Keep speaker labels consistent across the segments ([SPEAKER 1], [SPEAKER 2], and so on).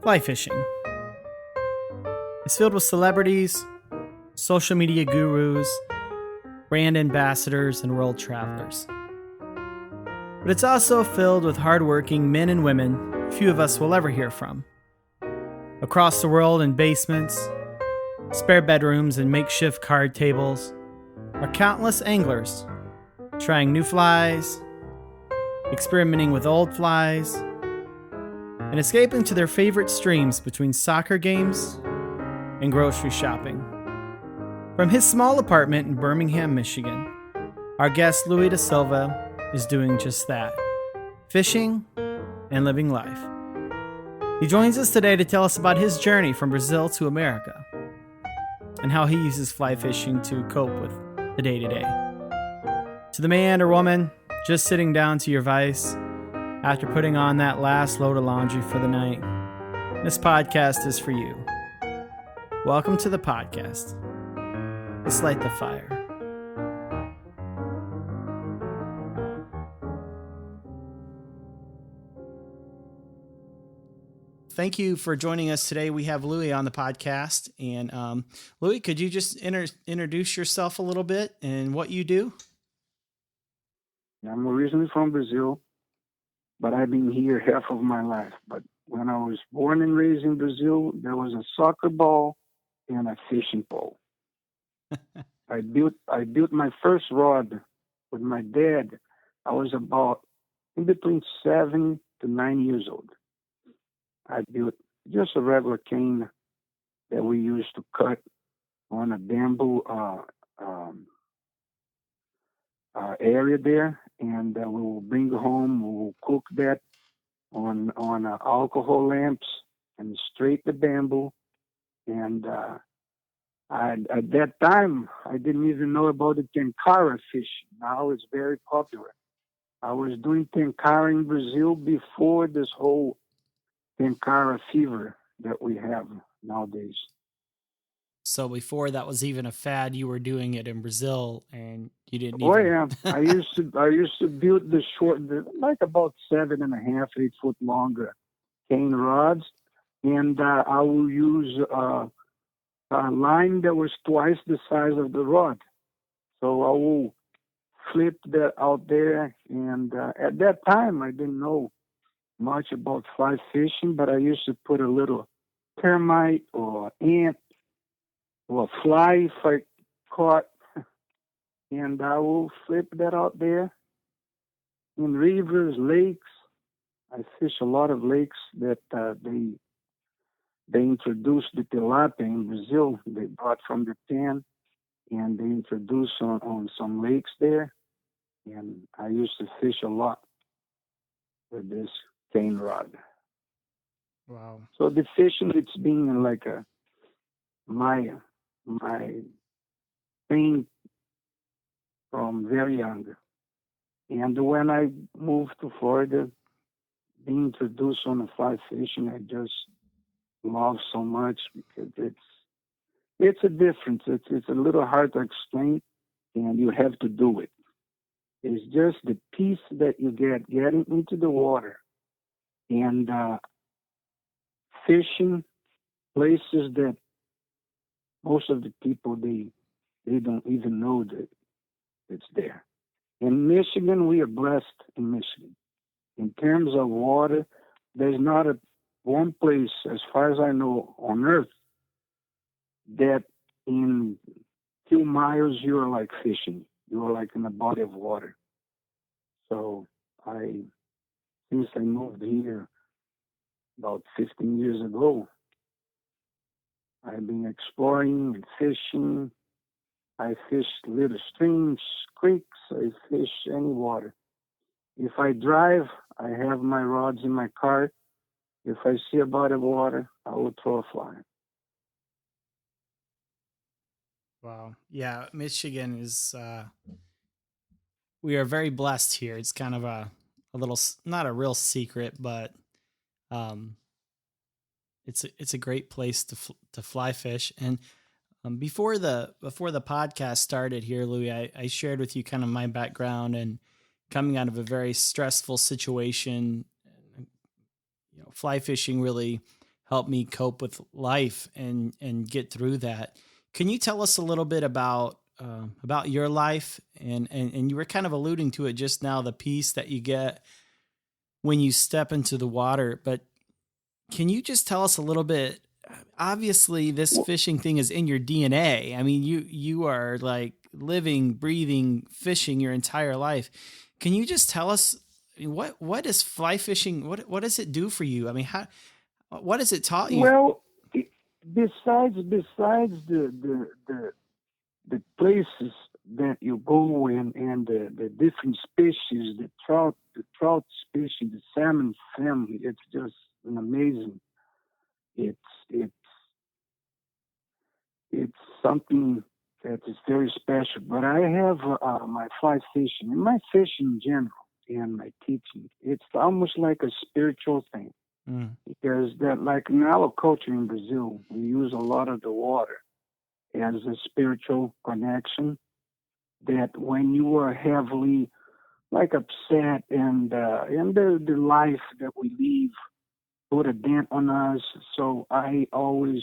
[SPEAKER 1] Fly fishing. It's filled with celebrities, social media gurus, brand ambassadors, and world travelers. But it's also filled with hardworking men and women few of us will ever hear from. Across the world in basements, spare bedrooms, and makeshift card tables are countless anglers trying new flies, experimenting with old flies, and escaping to their favorite streams between soccer games and grocery shopping. From his small apartment in Birmingham, Michigan, our guest Louie Silva is doing just that, fishing and living life. He joins us today to tell us about his journey from Brazil to America and how he uses fly fishing to cope with the day-to-day. To the man or woman just sitting down to your vice after putting on that last load of laundry for the night, this podcast is for you. Welcome to the podcast. Let's light the fire. Thank you for joining us today. We have Louie on the podcast. And Louie, could you just introduce yourself a little bit and what you do?
[SPEAKER 2] I'm originally from Brazil, but I've been here half of my life. But when I was born and raised in Brazil, there was a soccer ball and a fishing pole. I built my first rod with my dad. I was about in between 7 to 9 years old. I built just a regular cane that we used to cut on a bamboo area there, and we will bring home. We will cook that on alcohol lamps and straight the bamboo. And at that time, I didn't even know about the tenkara fish. Now it's very popular. I was doing tenkara in Brazil before this whole tenkara fever that we have nowadays.
[SPEAKER 1] So before that was even a fad, you were doing it in Brazil, and you didn't.
[SPEAKER 2] Yeah. I used to build like about 7.5, 8 foot longer cane rods, and I will use a line that was twice the size of the rod. So I will flip that out there, and at that time I didn't know much about fly fishing, but I used to put a little termite or ant or fly if I caught, and I will flip that out there in rivers, lakes. I fish a lot of lakes that they introduced the tilapia in Brazil. They brought from Japan, and they introduced on some lakes there, and I used to fish a lot with this cane rod.
[SPEAKER 1] Wow.
[SPEAKER 2] So the fishing, it's been like my thing from very young. And when I moved to Florida, being introduced on the fly fishing, I just love so much because it's a difference. It's a little hard to explain, and you have to do it. It's just the peace that you get getting into the water and fishing places that most of the people they don't even know that it's there. In Michigan, we are blessed in Michigan. In terms of water, there's not one place, as far as I know, on earth that in 2 miles you are like fishing. You are like in a body of water. So since I moved here about 15 years ago, I've been exploring and fishing. I fish little streams, creeks. I fish any water. If I drive, I have my rods in my car. If I see a body of water, I will throw a fly.
[SPEAKER 1] Wow. Yeah, Michigan is, we are very blessed here. It's kind of a little, not a real secret, but it's a great place to fly fish. And before the podcast started here, Louie, I shared with you kind of my background and coming out of a very stressful situation. You know, fly fishing really helped me cope with life and get through that. Can you tell us a little bit about your life? And you were kind of alluding to it just now, the peace that you get when you step into the water. But can you just tell us a little bit? Obviously, this
[SPEAKER 2] Well,
[SPEAKER 1] fishing thing is in your DNA. I mean, you are like living, breathing, fishing your entire life. Can you just tell us, I mean, what is fly fishing? What does it do for you? I mean, how what has it taught you?
[SPEAKER 2] well, besides the places that you go and the different species, the trout species, the salmon family, it's just an amazing. It's it's it's something that is very special. But I have my fly fishing and my fishing in general and my teaching. It's almost like a spiritual thing
[SPEAKER 1] Mm,
[SPEAKER 2] because that, like in our culture in Brazil, we use a lot of the water as a spiritual connection. That when you are heavily like upset and the life that we live put a dent on us, so I always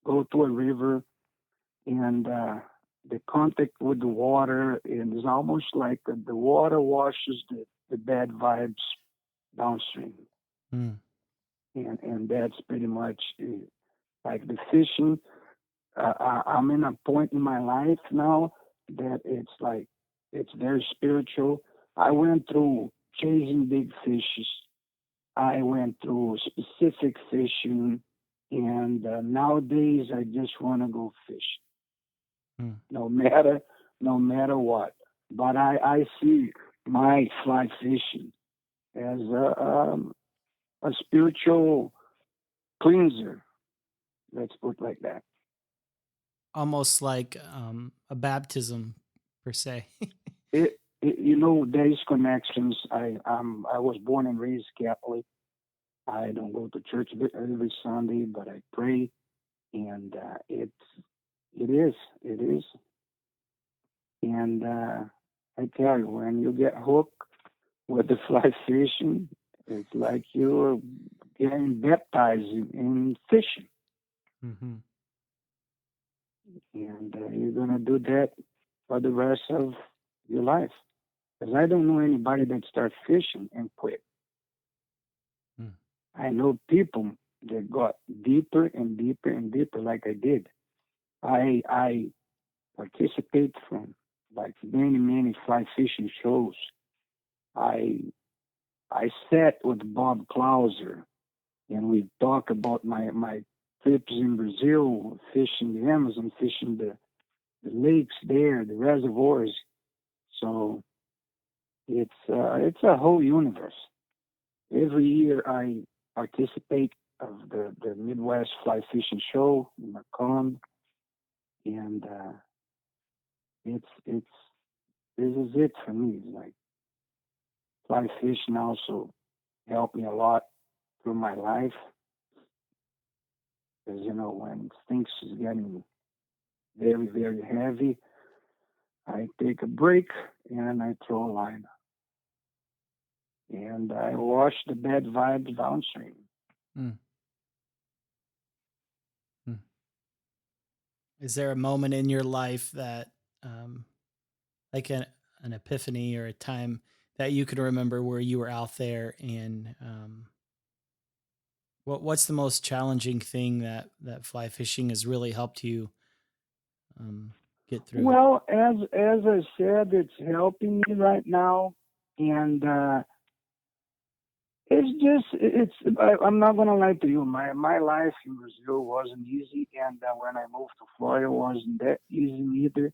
[SPEAKER 2] go to a river and the contact with the water is almost like the water washes the bad vibes downstream,
[SPEAKER 1] mm,
[SPEAKER 2] and that's pretty much like the fishing. I'm in a point in my life now that it's like it's very spiritual. I went through chasing big fishes. I went through specific fishing, and nowadays I just want to go fish,
[SPEAKER 1] mm.
[SPEAKER 2] no matter no matter what. But I see my fly fishing as a spiritual cleanser. Let's put it like that.
[SPEAKER 1] Almost like a baptism per se.
[SPEAKER 2] There is connections. I was born and raised Catholic. I don't go to church every Sunday, but I pray, and it is, and I tell you, when you get hooked with the fly fishing, it's like you're getting baptized in fishing,
[SPEAKER 1] Hmm.
[SPEAKER 2] and you're gonna do that for the rest of your life. Because I don't know anybody that starts fishing and quit.
[SPEAKER 1] Mm,
[SPEAKER 2] I know people that got deeper and deeper and deeper, like I did. I participate from like many fly fishing shows. I I sat with Bob Clauser and we talk about my trips in Brazil, fishing the Amazon, fishing the lakes there, the reservoirs. So it's a whole universe. Every year I participate of the Midwest Fly Fishing Show in Macomb, and it's this is it for me. It's like fly fishing also helped me a lot through my life because when things is getting very heavy, I take a break and I throw a line and I wash the bad vibes downstream.
[SPEAKER 1] mm, mm. Is there a moment in your life that, um, like an epiphany or a time that you could remember where you were out there and what's the most challenging thing that fly fishing has really helped you um, get through?
[SPEAKER 2] Well, as I said, it's helping me right now, and I'm not gonna lie to you. My life in Brazil wasn't easy, and when I moved to Florida, wasn't that easy either.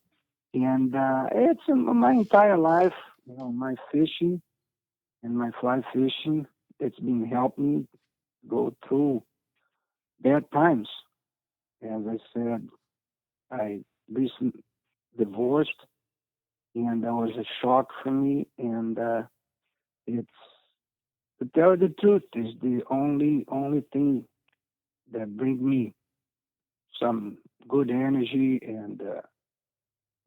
[SPEAKER 2] And it's my entire life, my fishing and my fly fishing. It's been helping me go through bad times. As I said, I recently divorced, and that was a shock for me. And it's to tell you the truth is the only thing that brings me some good energy and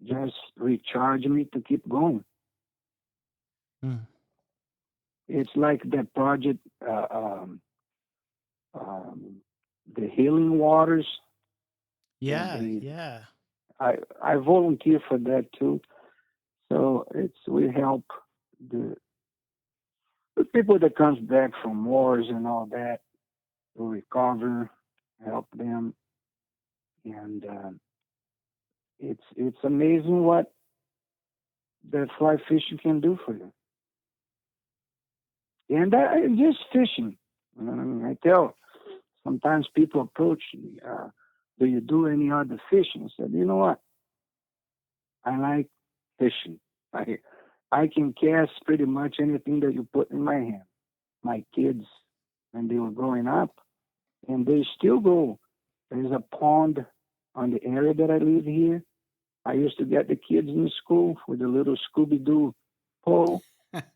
[SPEAKER 2] just recharge me to keep going.
[SPEAKER 1] Mm,
[SPEAKER 2] It's like that project. Um, the healing waters, and
[SPEAKER 1] Yeah, yeah.
[SPEAKER 2] I volunteer for that too. So we help the the people that comes back from wars and all that to recover, help them, and it's amazing what the fly fishing can do for you. And just fishing. You know what I mean? I tell sometimes people approach me, do you do any other fishing? I said, you know what? I like fishing. I I can cast pretty much anything that you put in my hand. My kids, when they were growing up, and they still go. There's a pond on the area that I live here. I used to get the kids in school with a little Scooby Doo pole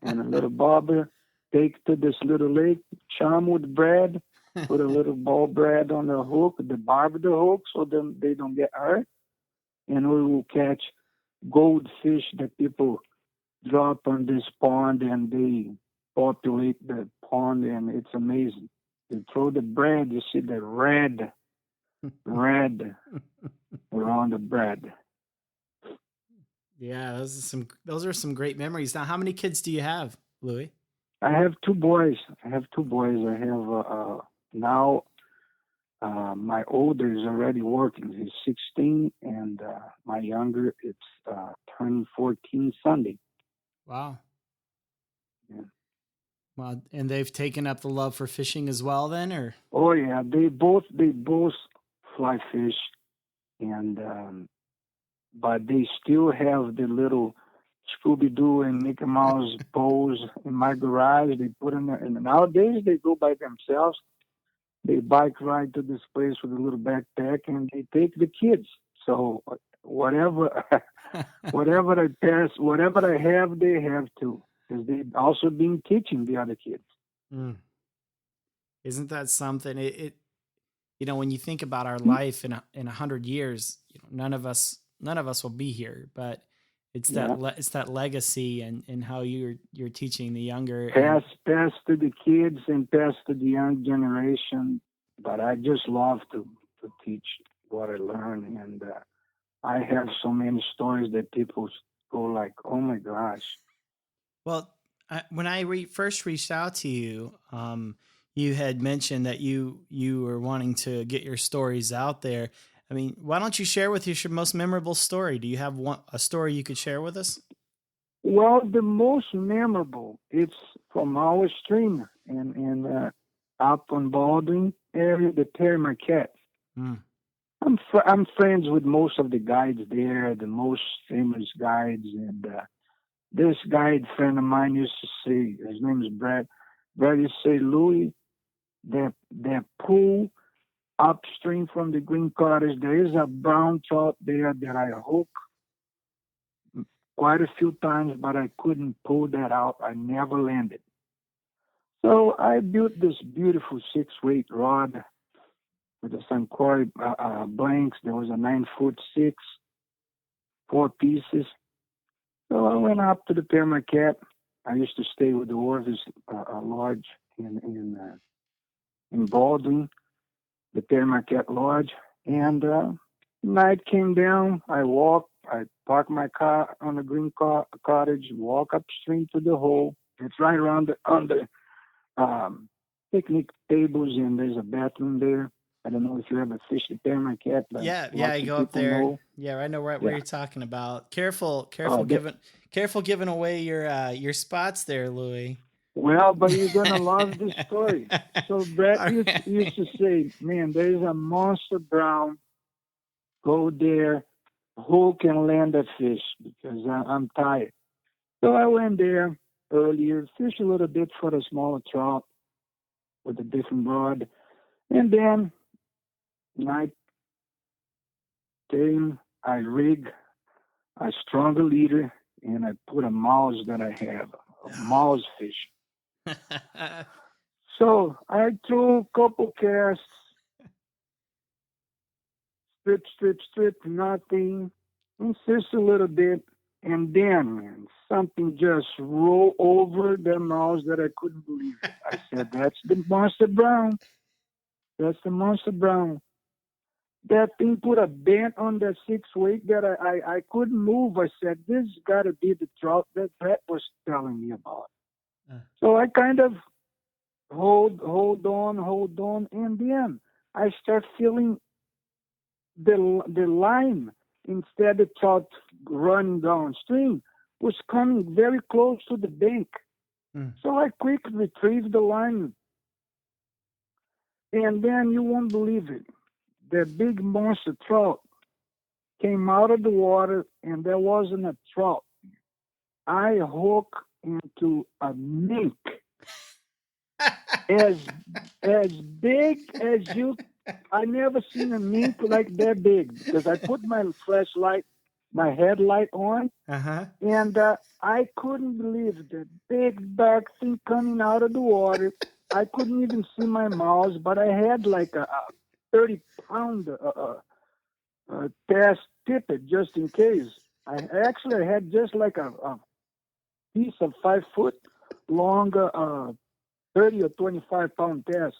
[SPEAKER 2] and a little bobber, take to this little lake, chum with bread, put a little ball bread on the hook, the barb of the hook, so then they don't get hurt, and we will catch goldfish that people drop on this pond, and they populate the pond, and it's amazing. They throw the bread, you see the red around the bread.
[SPEAKER 1] Yeah, those are some great memories. Now, how many kids do you have, Louie?
[SPEAKER 2] I have two boys. I have two boys. I have now my older is already working. He's 16, and my younger it's turning 14 Sunday.
[SPEAKER 1] Wow.
[SPEAKER 2] Yeah.
[SPEAKER 1] Well, and they've taken up the love for fishing as well, then, or?
[SPEAKER 2] Oh yeah, they both fly fish, and but they still have the little Scooby Doo and Mickey Mouse poles in my garage. They put in there, and nowadays they go by themselves. They bike ride to this place with a little backpack, and they take the kids. So whatever, whatever I pass, whatever I have, they have too, because they also been teaching the other kids.
[SPEAKER 1] Mm. Isn't that something? When you think about our life in 100 years, none of us will be here, but it's
[SPEAKER 2] Yeah.
[SPEAKER 1] it's that legacy and how you're teaching the younger.
[SPEAKER 2] Pass to the kids and pass to the young generation. But I just love to teach what I learn, and I have so many stories that people go like, "Oh my gosh."
[SPEAKER 1] Well, when I first reached out to you, you had mentioned that you were wanting to get your stories out there. I mean, why don't you share with us your most memorable story? Do you have a story you could share with us?
[SPEAKER 2] Well, the most memorable it's from our stream in up on Baldwin area, the Terry Marquette.
[SPEAKER 1] Mm.
[SPEAKER 2] I'm friends with most of the guides there, the most famous guides, and this guide friend of mine used to say, his name is Brad. Brad used to say, Louie, that pool upstream from the Green Cottage, there is a brown trout there that I hook quite a few times, but I couldn't pull that out. I never landed. So I built this beautiful 6-weight rod with the Sankore blanks. There was a 9 foot 6, 4 pieces. So I went up to the Permacat. I used to stay with the Orvis Lodge in Baldwin, the Permacat Lodge. And night came down. I parked my car on the Green Cottage, walk upstream to the hole. It's right around on the picnic tables, and there's a bathroom there. I don't know if you ever fished the Permacat, but
[SPEAKER 1] Yeah,
[SPEAKER 2] lots
[SPEAKER 1] I
[SPEAKER 2] of
[SPEAKER 1] go up
[SPEAKER 2] people
[SPEAKER 1] there.
[SPEAKER 2] know.
[SPEAKER 1] Yeah, I know right where
[SPEAKER 2] Yeah.
[SPEAKER 1] you're talking about. Careful,
[SPEAKER 2] Oh,
[SPEAKER 1] careful giving away your spots there, Louie.
[SPEAKER 2] well, but you're gonna love this story. So Brett
[SPEAKER 1] All right.
[SPEAKER 2] used to say, "Man, there's a monster brown. Go there, hook and land a fish because I'm tired." So I went there earlier, fish a little bit for the smaller trout with a different rod, and then night came. I rig a stronger leader, and I put a mouse that I have, a mouse fish. So I threw a couple casts, strip, nothing, insist a little bit, and then, man, something just rolled over the mouse that I couldn't believe it. I said, that's the Monster Brown. That's the monster brown. That thing put a bent on the 6 weight that I couldn't move. I said, this got to be the trout that Brett was telling me about.
[SPEAKER 1] Uh,
[SPEAKER 2] So I kind of hold on, and then I start feeling the line instead of trout running downstream was coming very close to the bank.
[SPEAKER 1] mm.
[SPEAKER 2] So I quickly retrieved the line, and then you won't believe it. The big monster trout came out of the water, and there wasn't a trout. I hooked into a mink as as big as you. I never seen a mink like that big because I put my flashlight, my headlight on,
[SPEAKER 1] Uh-huh.
[SPEAKER 2] and I couldn't believe the big dark thing coming out of the water. I couldn't even see my mouse, but I had like a 30-pound test tippet just in case. I actually had just like a piece of 5 foot long, 30 or 25-pound test.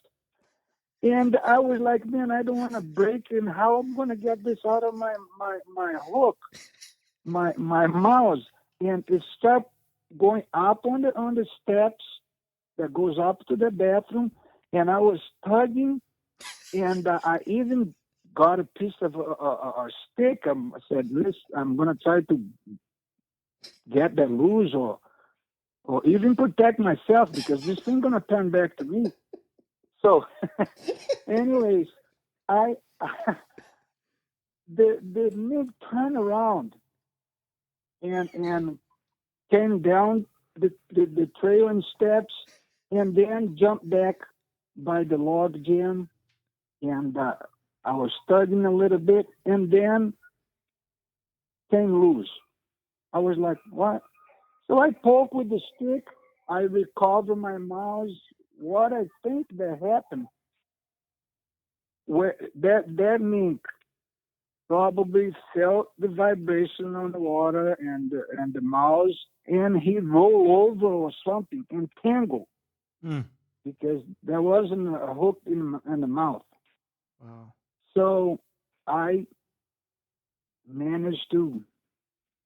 [SPEAKER 2] And I was like, man, I don't want to break in. How I'm going to get this out of my hook, my mouse. And it started going up on the steps that goes up to the bathroom. And I was tugging, and I even got a piece of a stick. I said, listen, I'm going to try to get that loose or even protect myself because this thing going to turn back to me. So, anyways, I the mid turned around and came down the trail and steps and then jumped back by the log jam and I was studying a little bit and then came loose. I was like, what? So I poke with the stick. I recover my mouse. What I think that happened, where that mink probably felt the vibration on the water and the mouse, and he rolled over or something and tangled
[SPEAKER 1] Mm.
[SPEAKER 2] because there wasn't a hook in the mouth.
[SPEAKER 1] Wow.
[SPEAKER 2] So I managed to,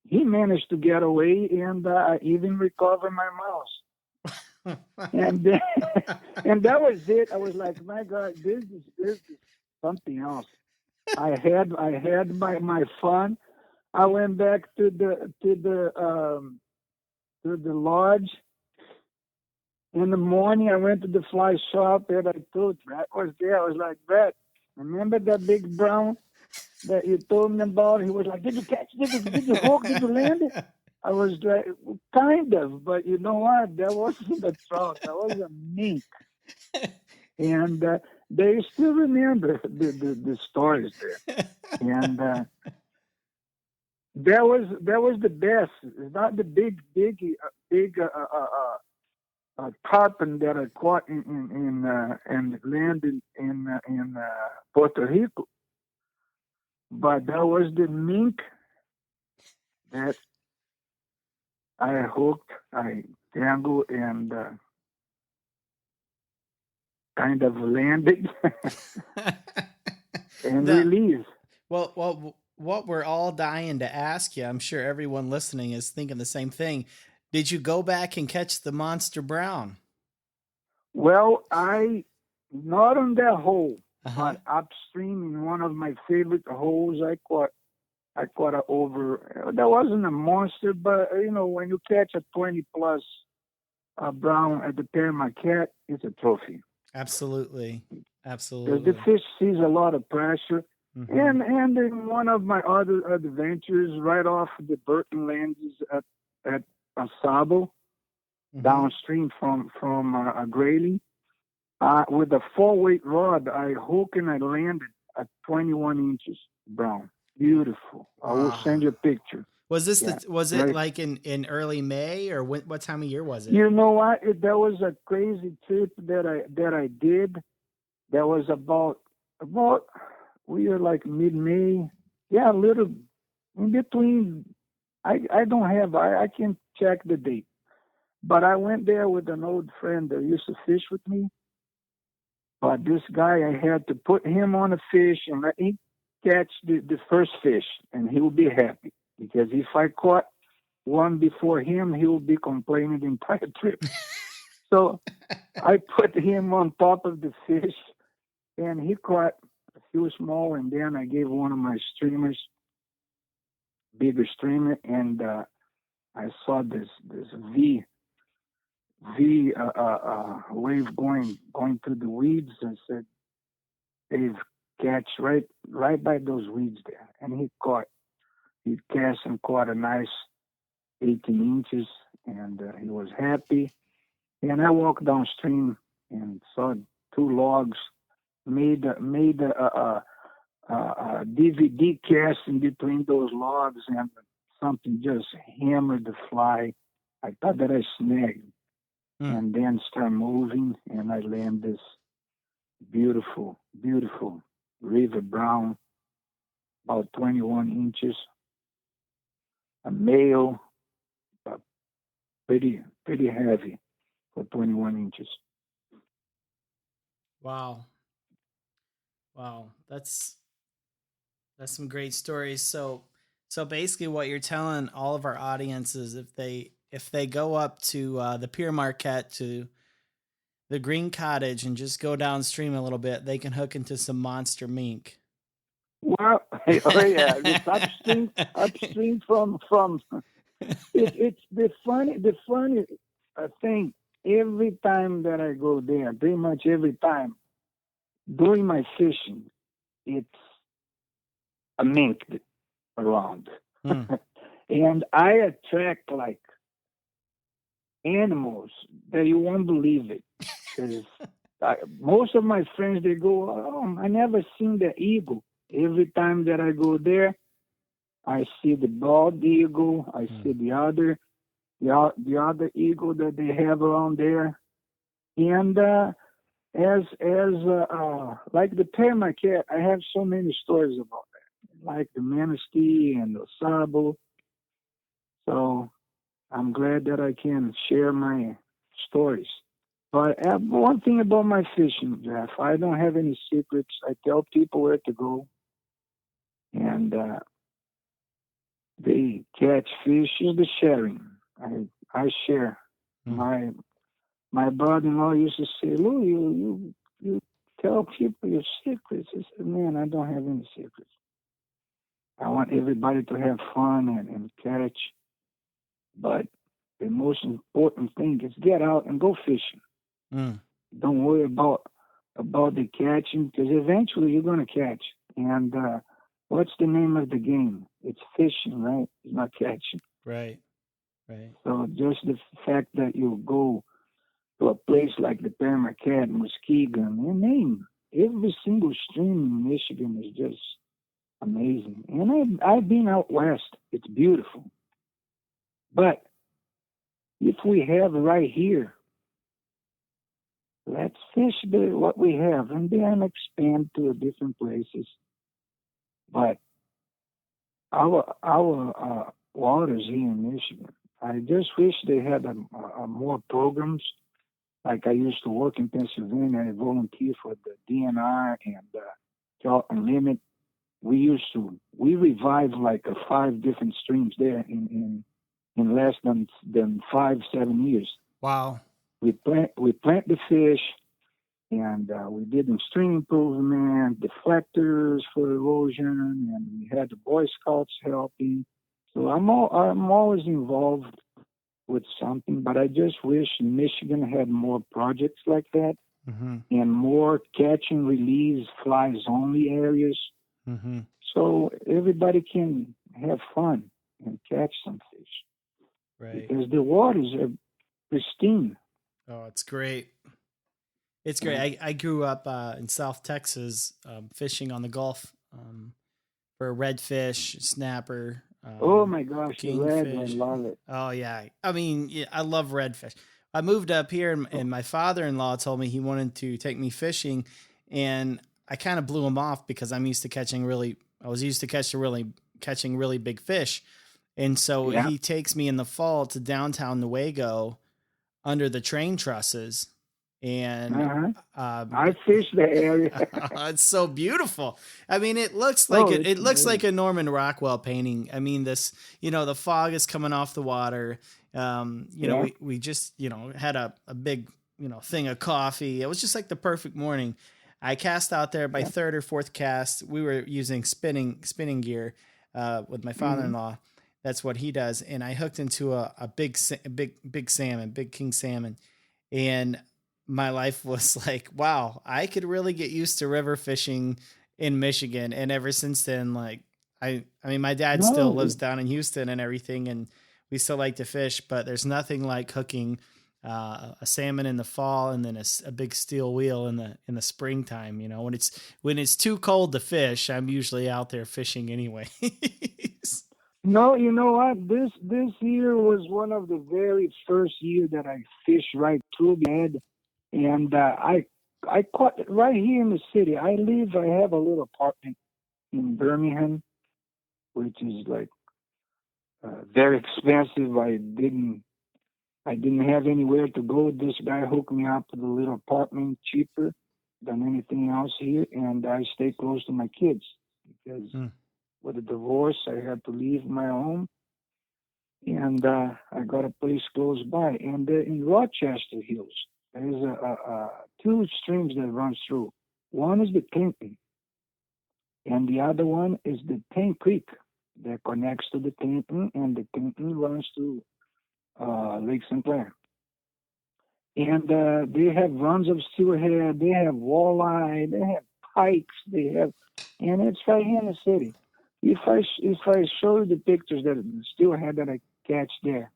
[SPEAKER 2] he managed to get away, and I even recovered my mouse. And then, and that was it. I was like, my God, this is something else. I had my fun. I went back to the lodge in the morning. I went to the fly shop and I told Brett was there. I was like, Brett, remember that big brown that you told me about? He was like, did you catch? Did you hook? Did you land it? I was like, kind of, but you know what? That wasn't a trout. That was a mink. And they still remember the stories there. And that was the best. It's not the big tarpon that I caught in and landed in Puerto Rico, but that was the mink that I hooked, I tangled, and kind of landed and
[SPEAKER 1] The
[SPEAKER 2] released.
[SPEAKER 1] what we're all dying to ask you, I'm sure everyone listening is thinking the same thing. Did you go back and catch the monster brown?
[SPEAKER 2] Well, I not on that hole,
[SPEAKER 1] Uh-huh.
[SPEAKER 2] but upstream in one of my favorite holes, I caught a over. That wasn't a monster, but when you catch a 20 plus brown at the Panama Cat, it's a trophy.
[SPEAKER 1] Absolutely.
[SPEAKER 2] Because the
[SPEAKER 1] Absolutely.
[SPEAKER 2] fish sees a lot of pressure.
[SPEAKER 1] Mm-hmm.
[SPEAKER 2] And in one of my other adventures, right off the Burton Lands at Asabo,
[SPEAKER 1] Mm-hmm.
[SPEAKER 2] downstream from Grayling, with a 4-weight rod, I hooked and I landed at 21 inches brown. Beautiful. I will
[SPEAKER 1] Wow.
[SPEAKER 2] send you a picture. Yeah,
[SPEAKER 1] Was it
[SPEAKER 2] right.
[SPEAKER 1] like in early May or what time of year was it?
[SPEAKER 2] You know what? That was a crazy trip that I did. That was about we are like mid-May. Yeah, a little in between. I don't have. I can check the date. But I went there with an old friend that used to fish with me, But this guy, I had to put him on a fish and let him catch the first fish, and he will be happy. Because if I caught one before him, he will be complaining the entire trip. So I put him on top of the fish, and he caught a few small, and then I gave one of my streamers, bigger streamer, and I saw this V wave going through the weeds. I said, Dave, catch right by those weeds there, and he cast and caught a nice 18 inches, and he was happy. And I walked downstream and saw two logs, made a DVD cast in between those logs, and something just hammered the fly. I thought that I snagged, and then start moving, and I land this beautiful, beautiful river brown, about 21 inches, a male, pretty heavy for 21 inches.
[SPEAKER 1] Wow. Wow. That's some great stories. So basically what you're telling all of our audiences, if they go up to the Pier Marquette, to the Green Cottage, and just go downstream a little bit, they can hook into some monster mink.
[SPEAKER 2] Well, oh yeah, it's upstream from. It's the funny thing. Every time that I go there, pretty much every time during my fishing, it's a mink around, and I attract like animals that you won't believe it. Because most of my friends, they go, "Oh, I never seen the eagle." Every time that I go there, I see the bald eagle. I see the other eagle that they have around there, and as like the Pere Marquette, I have so many stories about that, like the manatee and the sable. So I'm glad that I can share my stories. But one thing about my fishing, Jeff, I don't have any secrets. I tell people where to go, and they catch fish. Is the sharing. I share. My brother-in-law used to say, "Louie, you tell people your secrets." I said, "Man, I don't have any secrets. I want everybody to have fun and catch. But the most important thing is get out and go fishing. Don't worry about the catching, because eventually you're going to catch. And what's the name of the game? It's fishing, right? It's not catching.
[SPEAKER 1] Right.
[SPEAKER 2] So just the fact that you go to a place like the Pere Marquette, Muskegon, you name every single stream in Michigan is just amazing. And I've been out west. It's beautiful. But if we have right here, let's fish what we have and then expand to different places. But our waters here in Michigan, I just wish they had more programs. Like I used to work in Pennsylvania, I volunteer for the DNR and Trout Unlimited. We revived like 5 different streams there in less than 5-7 years.
[SPEAKER 1] Wow.
[SPEAKER 2] We plant the fish, and we did stream improvement, deflectors for erosion, and we had the Boy Scouts helping. So I'm always involved with something, but I just wish Michigan had more projects like that, and more catch and release flies only areas, so everybody can have fun and catch some fish. Right. Because the waters are pristine.
[SPEAKER 1] Oh, it's great. It's great. I grew up in South Texas, fishing on the Gulf for redfish, snapper.
[SPEAKER 2] Oh my gosh,
[SPEAKER 1] kingfish.
[SPEAKER 2] I love it.
[SPEAKER 1] Oh yeah, I mean, yeah, I love redfish. I moved up here, and my father-in-law told me he wanted to take me fishing, and I kind of blew him off because I was used to catching really big fish, and so he takes me in the fall to downtown Newaygo under the train trusses, And
[SPEAKER 2] I fished the area.
[SPEAKER 1] it's so beautiful. I mean, it looks like it looks like a Norman Rockwell painting. I mean, this, the fog is coming off the water. We just, had a big, thing of coffee. It was just like the perfect morning. I cast out there by third or fourth cast. We were using spinning gear with my father-in-law. That's what he does. And I hooked into a big salmon, big king salmon. And my life was like, wow, I could really get used to river fishing in Michigan. And ever since then, like, I mean, my dad still lives down in Houston and everything, and we still like to fish, but there's nothing like hooking a salmon in the fall and then a big steel wheel in the springtime. When it's too cold to fish, I'm usually out there fishing anyway.
[SPEAKER 2] No, you know what? This year was one of the very first year that I fished right through the head. And I caught it right here in the city. I have a little apartment in Birmingham, which is like very expensive. I didn't have anywhere to go. This guy hooked me up with a little apartment, cheaper than anything else here, and I stay close to my kids because with a divorce, I had to leave my home, and I got a place close by. And in Rochester Hills, there's two streams that runs through. One is the Tinton, and the other one is the Tank Creek that connects to the Tinton, and the Tinton runs to Lake St. Clair. And they have runs of steelhead, they have walleye, they have pikes, and it's right here in the city. If I show you the pictures that steelhead that I catch there,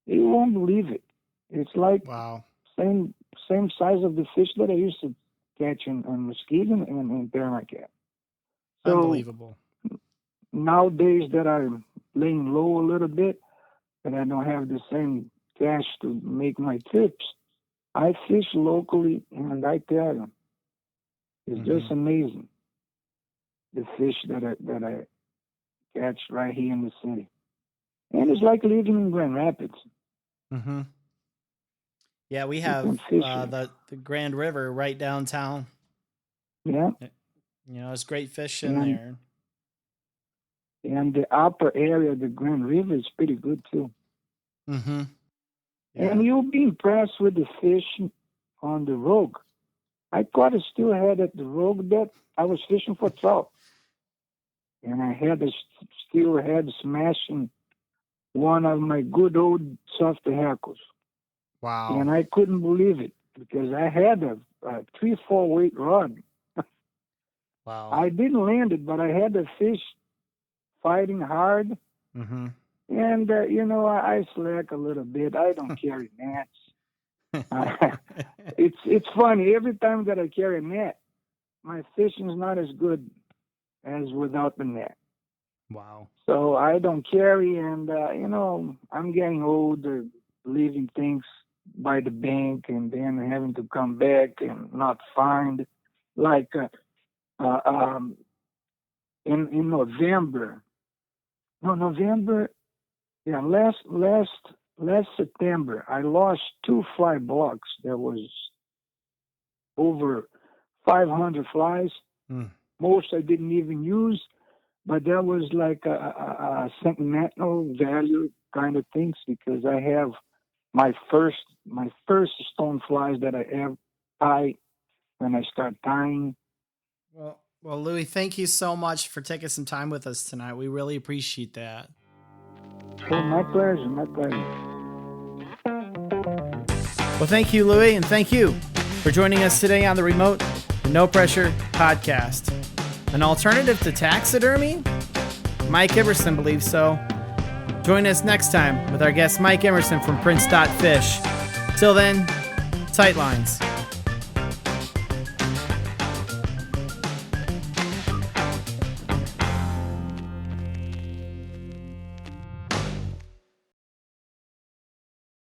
[SPEAKER 2] you won't believe it. It's like same size of the fish that I used to catch on Muskegon and Paramacat. So
[SPEAKER 1] unbelievable.
[SPEAKER 2] Nowadays that I'm laying low a little bit, and I don't have the same cash to make my trips, I fish locally, and I tell you, it's just amazing. The fish that I catch right here in the city. And it's like living in Grand Rapids.
[SPEAKER 1] Mm-hmm. Yeah, we have the Grand River right downtown.
[SPEAKER 2] Yeah.
[SPEAKER 1] It's great fishing there.
[SPEAKER 2] And the upper area of the Grand River is pretty good too.
[SPEAKER 1] Mm-hmm. Yeah.
[SPEAKER 2] And you'll be impressed with the fish on the Rogue. I caught a steelhead at the Rogue that I was fishing for trout. And I had a steelhead smashing one of my good old soft hackles.
[SPEAKER 1] Wow.
[SPEAKER 2] And I couldn't believe it because I had a 3-4 weight rod.
[SPEAKER 1] Wow.
[SPEAKER 2] I didn't land it, but I had the fish fighting hard.
[SPEAKER 1] Mm-hmm.
[SPEAKER 2] And, I slack a little bit. I don't carry nets. It's funny. Every time that I carry a net, my fishing is not as good as without the net.
[SPEAKER 1] Wow.
[SPEAKER 2] So I don't carry, and, I'm getting older, leaving things by the bank and then having to come back and not find. Like in November. Yeah, last September, I lost 2 fly blocks. There was over 500 flies. Most I didn't even use, but that was like a sentimental value kind of things because I have my first stone flies that I ever tie when I start tying.
[SPEAKER 1] Well, Louie, thank you so much for taking some time with us tonight. We really appreciate that.
[SPEAKER 2] Oh, my pleasure.
[SPEAKER 1] Well, thank you, Louie, and thank you for joining us today on the Remote No Pressure Podcast. An alternative to taxidermy? Mike Emerson believes so. Join us next time with our guest Mike Emerson from Prince.Fish. Till then, tight lines.